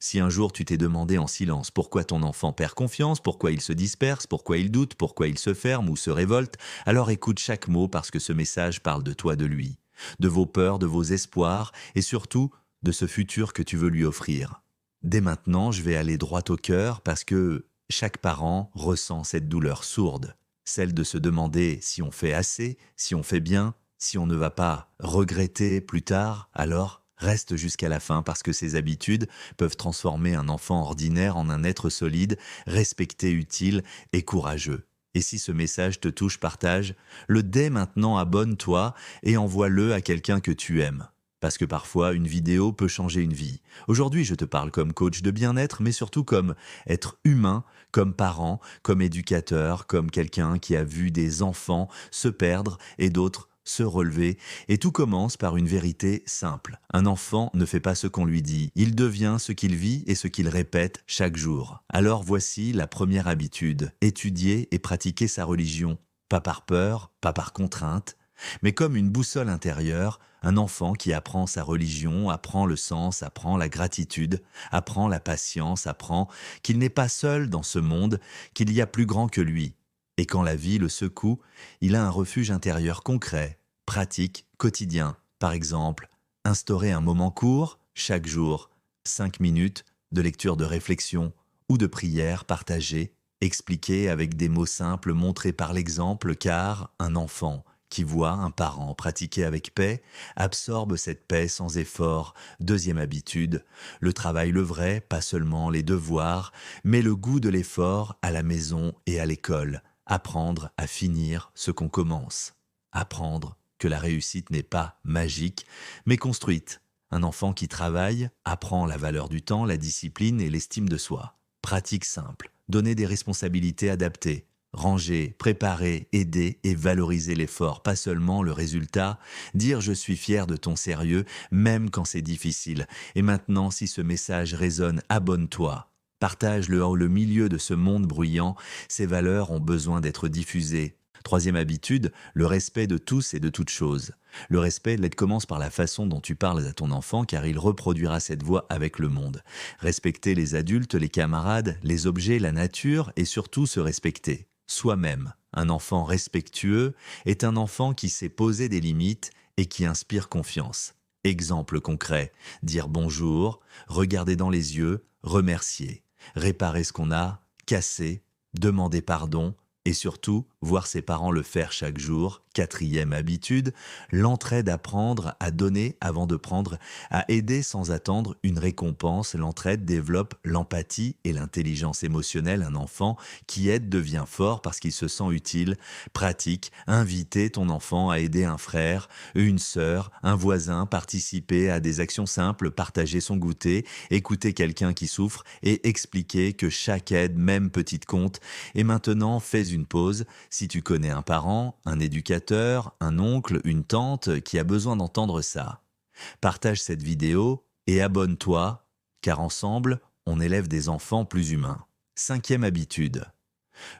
Si un jour tu t'es demandé en silence pourquoi ton enfant perd confiance, pourquoi il se disperse, pourquoi il doute, pourquoi il se ferme ou se révolte, alors écoute chaque mot parce que ce message parle de toi, de lui, de vos peurs, de vos espoirs et surtout de ce futur que tu veux lui offrir. Dès maintenant, je vais aller droit au cœur parce que chaque parent ressent cette douleur sourde, celle de se demander si on fait assez, si on fait bien, si on ne va pas regretter plus tard, alors reste jusqu'à la fin parce que ces habitudes peuvent transformer un enfant ordinaire en un être solide, respecté, utile et courageux. Et si ce message te touche, partage-le dès maintenant, abonne-toi et envoie-le à quelqu'un que tu aimes. Parce que parfois, une vidéo peut changer une vie. Aujourd'hui, je te parle comme coach de bien-être, mais surtout comme être humain, comme parent, comme éducateur, comme quelqu'un qui a vu des enfants se perdre et d'autres se relever. Et tout commence par une vérité simple. Un enfant ne fait pas ce qu'on lui dit, il devient ce qu'il vit et ce qu'il répète chaque jour. Alors voici la première habitude, étudier et pratiquer sa religion. Pas par peur, pas par contrainte, mais comme une boussole intérieure, un enfant qui apprend sa religion, apprend le sens, apprend la gratitude, apprend la patience, apprend qu'il n'est pas seul dans ce monde, qu'il y a plus grand que lui. Et quand la vie le secoue, il a un refuge intérieur concret, pratique, quotidien. Par exemple, instaurer un moment court, chaque jour, 5 minutes de lecture de réflexion ou de prière partagée, expliquée avec des mots simples montrés par l'exemple, car un enfant qui voit un parent pratiquer avec paix absorbe cette paix sans effort. Deuxième habitude, le travail le vrai, pas seulement les devoirs, mais le goût de l'effort à la maison et à l'école. Apprendre à finir ce qu'on commence. Apprendre que la réussite n'est pas magique, mais construite. Un enfant qui travaille apprend la valeur du temps, la discipline et l'estime de soi. Pratique simple, donner des responsabilités adaptées. Ranger, préparer, aider et valoriser l'effort, pas seulement le résultat. Dire je suis fier de ton sérieux, même quand c'est difficile. Et maintenant, si ce message résonne, abonne-toi. Partage-le au milieu de ce monde bruyant. Ces valeurs ont besoin d'être diffusées. Troisième habitude, le respect de tous et de toutes choses. Le respect, commence par la façon dont tu parles à ton enfant car il reproduira cette voix avec le monde. Respecter les adultes, les camarades, les objets, la nature et surtout se respecter. Soi-même. Un enfant respectueux est un enfant qui sait poser des limites et qui inspire confiance. Exemple concret, dire bonjour, regarder dans les yeux, remercier, réparer ce qu'on a, casser, demander pardon et surtout voir ses parents le faire chaque jour. Quatrième habitude, l'entraide, apprendre à donner avant de prendre, à aider sans attendre une récompense. L'entraide développe l'empathie et l'intelligence émotionnelle. Un enfant qui aide devient fort parce qu'il se sent utile. Pratique, inviter ton enfant à aider un frère, une sœur, un voisin, participer à des actions simples, partager son goûter, écouter quelqu'un qui souffre et expliquer que chaque aide, même petite, compte. Et maintenant, fais une pause. Si tu connais un parent, un éducateur, un oncle, une tante qui a besoin d'entendre ça, partage cette vidéo et abonne-toi, car ensemble, on élève des enfants plus humains. Cinquième habitude.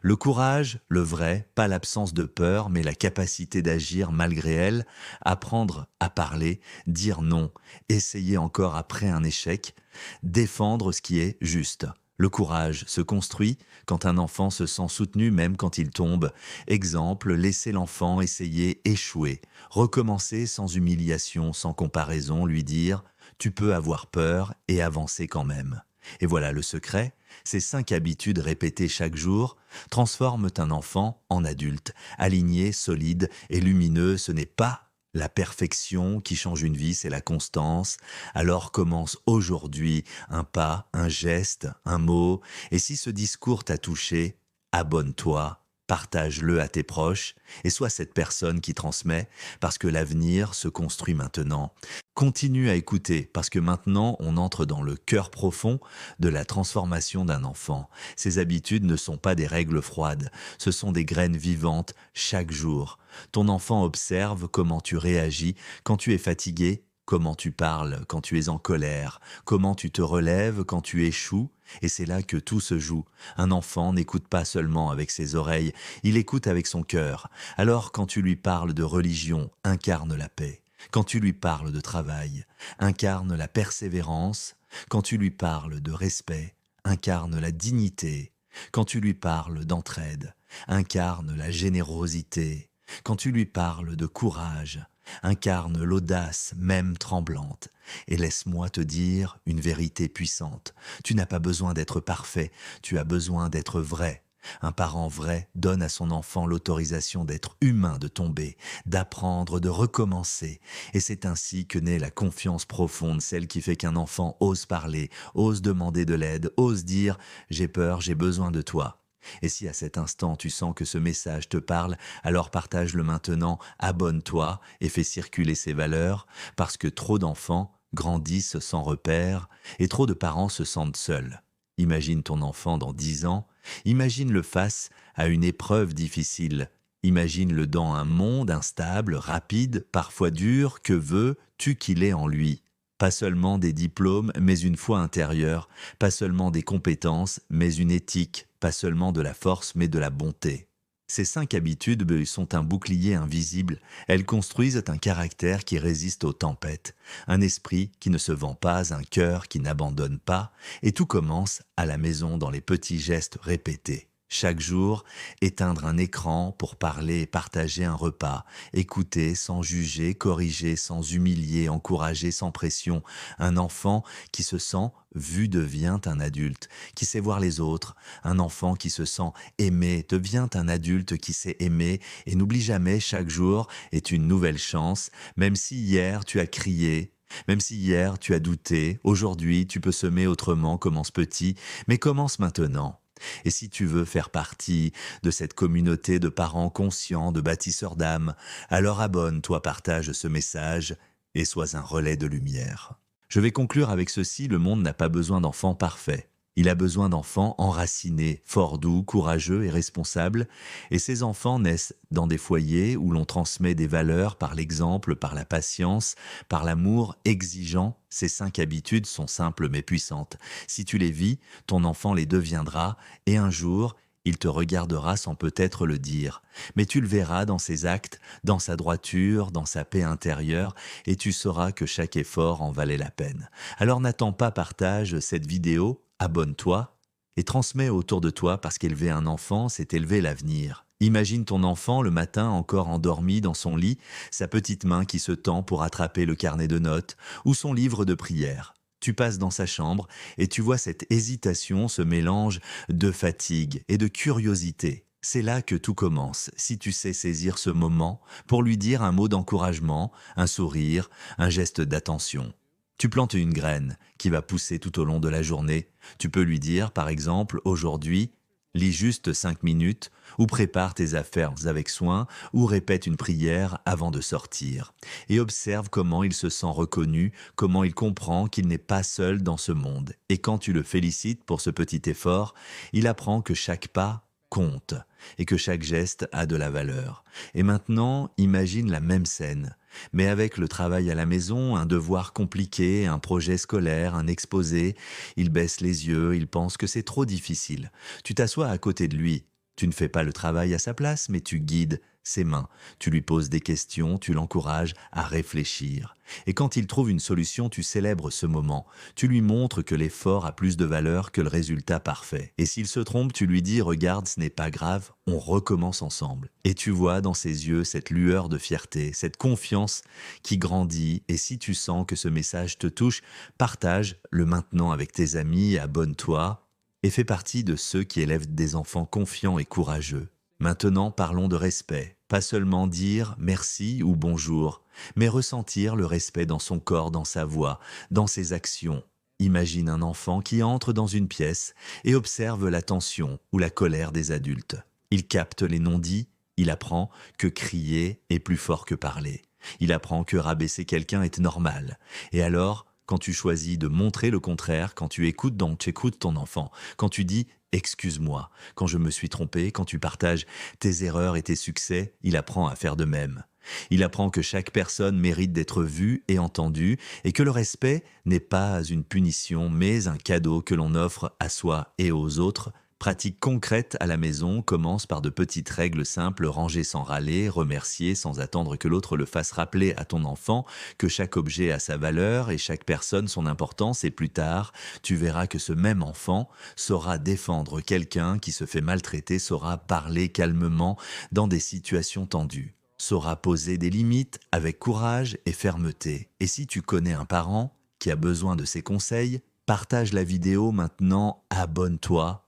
Le courage, le vrai, pas l'absence de peur, mais la capacité d'agir malgré elle, apprendre à parler, dire non, essayer encore après un échec, défendre ce qui est juste. Le courage se construit quand un enfant se sent soutenu même quand il tombe. Exemple, laisser l'enfant essayer, échouer, recommencer sans humiliation, sans comparaison, lui dire « tu peux avoir peur et avancer quand même ». Et voilà le secret, ces 5 habitudes répétées chaque jour transforment un enfant en adulte, aligné, solide et lumineux. Ce n'est pas la perfection qui change une vie, c'est la constance. Alors commence aujourd'hui un pas, un geste, un mot. Et si ce discours t'a touché, abonne-toi, partage-le à tes proches et sois cette personne qui transmet parce que l'avenir se construit maintenant. Continue à écouter parce que maintenant on entre dans le cœur profond de la transformation d'un enfant. Ces habitudes ne sont pas des règles froides, ce sont des graines vivantes chaque jour. Ton enfant observe comment tu réagis quand tu es fatigué, comment tu parles quand tu es en colère, comment tu te relèves quand tu échoues. Et c'est là que tout se joue. Un enfant n'écoute pas seulement avec ses oreilles, il écoute avec son cœur. Alors quand tu lui parles de religion, incarne la paix. Quand tu lui parles de travail, incarne la persévérance. Quand tu lui parles de respect, incarne la dignité. Quand tu lui parles d'entraide, incarne la générosité. Quand tu lui parles de courage, incarne l'audace même tremblante. Et laisse-moi te dire une vérité puissante. Tu n'as pas besoin d'être parfait, tu as besoin d'être vrai. Un parent vrai donne à son enfant l'autorisation d'être humain, de tomber, d'apprendre, de recommencer. Et c'est ainsi que naît la confiance profonde, celle qui fait qu'un enfant ose parler, ose demander de l'aide, ose dire « j'ai peur, j'ai besoin de toi ». Et si à cet instant tu sens que ce message te parle, alors partage-le maintenant, abonne-toi et fais circuler ces valeurs, parce que trop d'enfants grandissent sans repère et trop de parents se sentent seuls. Imagine ton enfant dans 10 ans, imagine-le face à une épreuve difficile, imagine-le dans un monde instable, rapide, parfois dur, que veux-tu qu'il ait en lui? Pas seulement des diplômes, mais une foi intérieure, pas seulement des compétences, mais une éthique, pas seulement de la force, mais de la bonté. Ces 5 habitudes sont un bouclier invisible, elles construisent un caractère qui résiste aux tempêtes, un esprit qui ne se vend pas, un cœur qui n'abandonne pas, et tout commence à la maison dans les petits gestes répétés. Chaque jour, éteindre un écran pour parler et partager un repas, écouter sans juger, corriger sans humilier, encourager sans pression. Un enfant qui se sent vu devient un adulte, qui sait voir les autres. Un enfant qui se sent aimé devient un adulte qui sait aimer. Et n'oublie jamais, chaque jour est une nouvelle chance, même si hier tu as crié. Même si hier tu as douté, aujourd'hui tu peux semer autrement, commence petit, mais commence maintenant. Et si tu veux faire partie de cette communauté de parents conscients, de bâtisseurs d'âme, alors abonne-toi, partage ce message et sois un relais de lumière. Je vais conclure avec ceci, le monde n'a pas besoin d'enfants parfaits. Il a besoin d'enfants enracinés, forts, doux, courageux et responsables. Et ces enfants naissent dans des foyers où l'on transmet des valeurs par l'exemple, par la patience, par l'amour exigeant. Ces 5 habitudes sont simples mais puissantes. Si tu les vis, ton enfant les deviendra et un jour, il te regardera sans peut-être le dire. Mais tu le verras dans ses actes, dans sa droiture, dans sa paix intérieure, et tu sauras que chaque effort en valait la peine. Alors n'attends pas, partage cette vidéo, abonne-toi et transmets autour de toi parce qu'élever un enfant, c'est élever l'avenir. Imagine ton enfant le matin encore endormi dans son lit, sa petite main qui se tend pour attraper le carnet de notes ou son livre de prière. Tu passes dans sa chambre et tu vois cette hésitation, ce mélange de fatigue et de curiosité. C'est là que tout commence, si tu sais saisir ce moment pour lui dire un mot d'encouragement, un sourire, un geste d'attention. Tu plantes une graine qui va pousser tout au long de la journée. Tu peux lui dire, par exemple, aujourd'hui, lis juste 5 minutes, ou prépare tes affaires avec soin, ou répète une prière avant de sortir. Et observe comment il se sent reconnu, comment il comprend qu'il n'est pas seul dans ce monde. Et quand tu le félicites pour ce petit effort, il apprend que chaque pas compte et que chaque geste a de la valeur. Et maintenant, imagine la même scène, mais avec le travail à la maison, un devoir compliqué, un projet scolaire, un exposé. Il baisse les yeux, il pense que c'est trop difficile. Tu t'assois à côté de lui. Tu ne fais pas le travail à sa place, mais tu guides ses mains. Tu lui poses des questions, tu l'encourages à réfléchir. Et quand il trouve une solution, tu célèbres ce moment. Tu lui montres que l'effort a plus de valeur que le résultat parfait. Et s'il se trompe, tu lui dis « Regarde, ce n'est pas grave, on recommence ensemble ». Et tu vois dans ses yeux cette lueur de fierté, cette confiance qui grandit. Et si tu sens que ce message te touche, partage-le maintenant avec tes amis, abonne-toi et fais partie de ceux qui élèvent des enfants confiants et courageux. Maintenant, parlons de respect. Pas seulement dire merci ou bonjour, mais ressentir le respect dans son corps, dans sa voix, dans ses actions. Imagine un enfant qui entre dans une pièce et observe la tension ou la colère des adultes. Il capte les non-dits, il apprend que crier est plus fort que parler. Il apprend que rabaisser quelqu'un est normal. Et alors, quand tu choisis de montrer le contraire, quand tu écoutes, donc tu écoutes ton enfant, quand tu dis « excuse-moi », quand je me suis trompé, quand tu partages tes erreurs et tes succès, il apprend à faire de même. Il apprend que chaque personne mérite d'être vue et entendue et que le respect n'est pas une punition mais un cadeau que l'on offre à soi et aux autres Pratique concrète à la maison commence par de petites règles simples, ranger sans râler, remercier sans attendre que l'autre le fasse rappeler à ton enfant que chaque objet a sa valeur et chaque personne son importance et plus tard, tu verras que ce même enfant saura défendre quelqu'un qui se fait maltraiter, saura parler calmement dans des situations tendues, saura poser des limites avec courage et fermeté. Et si tu connais un parent qui a besoin de ses conseils, partage la vidéo maintenant, abonne-toi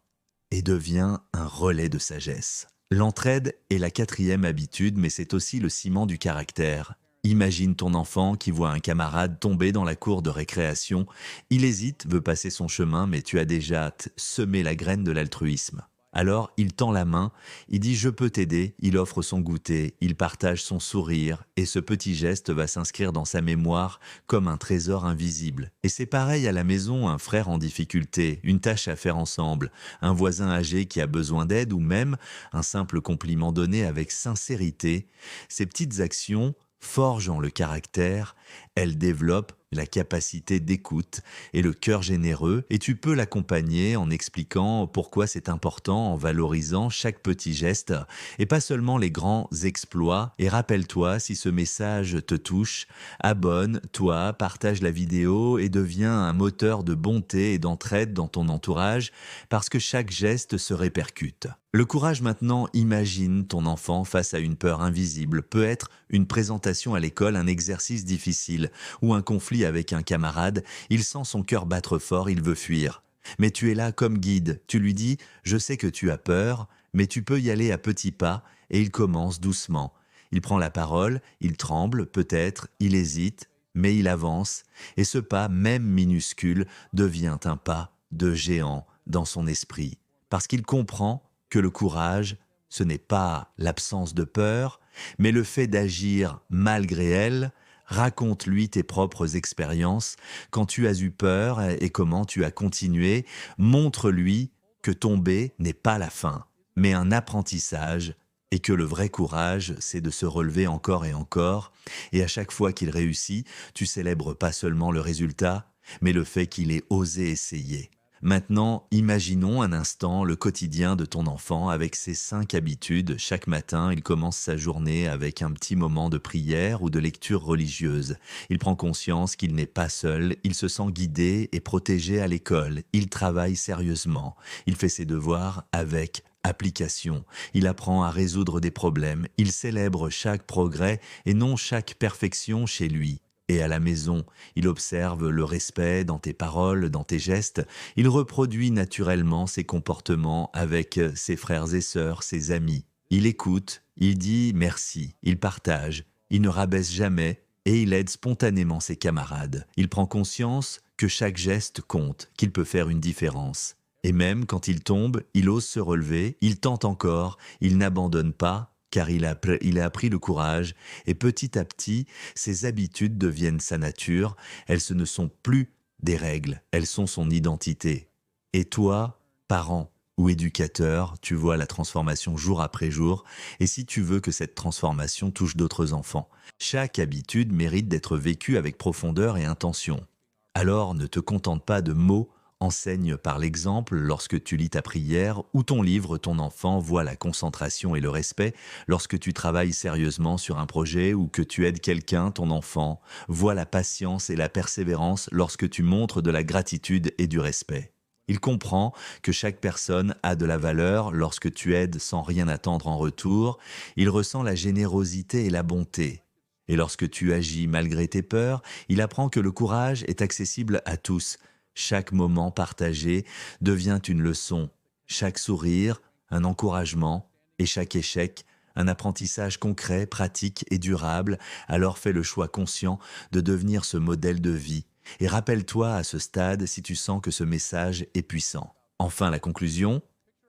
et devient un relais de sagesse. L'entraide est la quatrième habitude, mais c'est aussi le ciment du caractère. Imagine ton enfant qui voit un camarade tomber dans la cour de récréation. Il hésite, veut passer son chemin, mais tu as déjà semé la graine de l'altruisme. Alors, il tend la main, il dit « je peux t'aider », il offre son goûter, il partage son sourire, et ce petit geste va s'inscrire dans sa mémoire comme un trésor invisible. Et c'est pareil à la maison, un frère en difficulté, une tâche à faire ensemble, un voisin âgé qui a besoin d'aide ou même un simple compliment donné avec sincérité. Ces petites actions forgeant le caractère, elles développent la capacité d'écoute et le cœur généreux, et tu peux l'accompagner en expliquant pourquoi c'est important, en valorisant chaque petit geste et pas seulement les grands exploits. Et rappelle-toi, si ce message te touche, abonne-toi, partage la vidéo et deviens un moteur de bonté et d'entraide dans ton entourage parce que chaque geste se répercute. Le courage maintenant, imagine ton enfant face à une peur invisible, peut être une présentation à l'école, un exercice difficile ou un conflit avec un camarade, il sent son cœur battre fort, il veut fuir. Mais tu es là comme guide, tu lui dis « je sais que tu as peur, mais tu peux y aller à petits pas » et il commence doucement. Il prend la parole, il tremble peut-être, il hésite, mais il avance et ce pas, même minuscule, devient un pas de géant dans son esprit. Parce qu'il comprend que le courage, ce n'est pas l'absence de peur, mais le fait d'agir malgré elle. Raconte-lui tes propres expériences, quand tu as eu peur et comment tu as continué. Montre-lui que tomber n'est pas la fin, mais un apprentissage et que le vrai courage, c'est de se relever encore et encore. Et à chaque fois qu'il réussit, tu célèbres pas seulement le résultat, mais le fait qu'il ait osé essayer. Maintenant, imaginons un instant le quotidien de ton enfant avec ses 5 habitudes. Chaque matin, il commence sa journée avec un petit moment de prière ou de lecture religieuse. Il prend conscience qu'il n'est pas seul, il se sent guidé et protégé à l'école. Il travaille sérieusement, il fait ses devoirs avec application. Il apprend à résoudre des problèmes, il célèbre chaque progrès et non chaque perfection chez lui. Et à la maison, il observe le respect dans tes paroles, dans tes gestes. Il reproduit naturellement ses comportements avec ses frères et sœurs, ses amis. Il écoute, il dit merci, il partage, il ne rabaisse jamais et il aide spontanément ses camarades. Il prend conscience que chaque geste compte, qu'il peut faire une différence. Et même quand il tombe, il ose se relever, il tente encore, il n'abandonne pas, car il a appris le courage, et petit à petit, ses habitudes deviennent sa nature, elles ne sont plus des règles, elles sont son identité. Et toi, parent ou éducateur, tu vois la transformation jour après jour, et si tu veux que cette transformation touche d'autres enfants, chaque habitude mérite d'être vécue avec profondeur et intention. Alors ne te contente pas de mots, enseigne par l'exemple lorsque tu lis ta prière ou ton livre, ton enfant voit la concentration et le respect. Lorsque tu travailles sérieusement sur un projet ou que tu aides quelqu'un, ton enfant voit la patience et la persévérance lorsque tu montres de la gratitude et du respect. Il comprend que chaque personne a de la valeur lorsque tu aides sans rien attendre en retour. Il ressent la générosité et la bonté. Et lorsque tu agis malgré tes peurs, il apprend que le courage est accessible à tous. Chaque moment partagé devient une leçon, chaque sourire, un encouragement, et chaque échec, un apprentissage concret, pratique et durable. Alors fais le choix conscient de devenir ce modèle de vie. Et rappelle-toi à ce stade si tu sens que ce message est puissant. Enfin, la conclusion,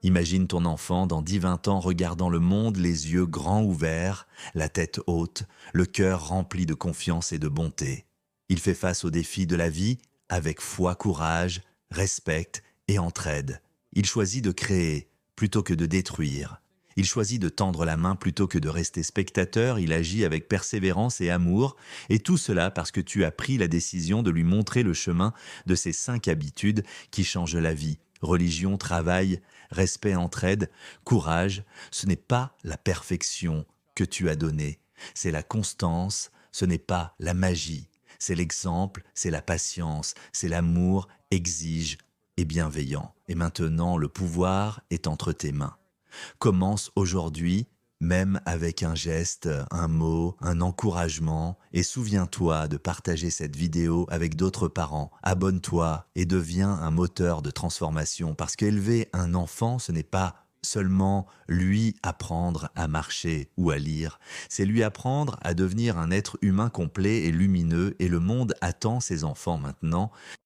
imagine ton enfant dans 10-20 ans regardant le monde, les yeux grands ouverts, la tête haute, le cœur rempli de confiance et de bonté. Il fait face aux défis de la vie, avec foi, courage, respect et entraide. Il choisit de créer plutôt que de détruire. Il choisit de tendre la main plutôt que de rester spectateur. Il agit avec persévérance et amour. Et tout cela parce que tu as pris la décision de lui montrer le chemin de ces 5 habitudes qui changent la vie. Religion, travail, respect, entraide, courage, ce n'est pas la perfection que tu as donnée, c'est la constance, ce n'est pas la magie, c'est l'exemple, c'est la patience, c'est l'amour, exige et bienveillant. Et maintenant, le pouvoir est entre tes mains. Commence aujourd'hui, même avec un geste, un mot, un encouragement, et souviens-toi de partager cette vidéo avec d'autres parents. Abonne-toi et deviens un moteur de transformation, parce qu'élever un enfant, ce n'est pas seulement lui apprendre à marcher ou à lire, c'est lui apprendre à devenir un être humain complet et lumineux, et le monde attend ses enfants maintenant.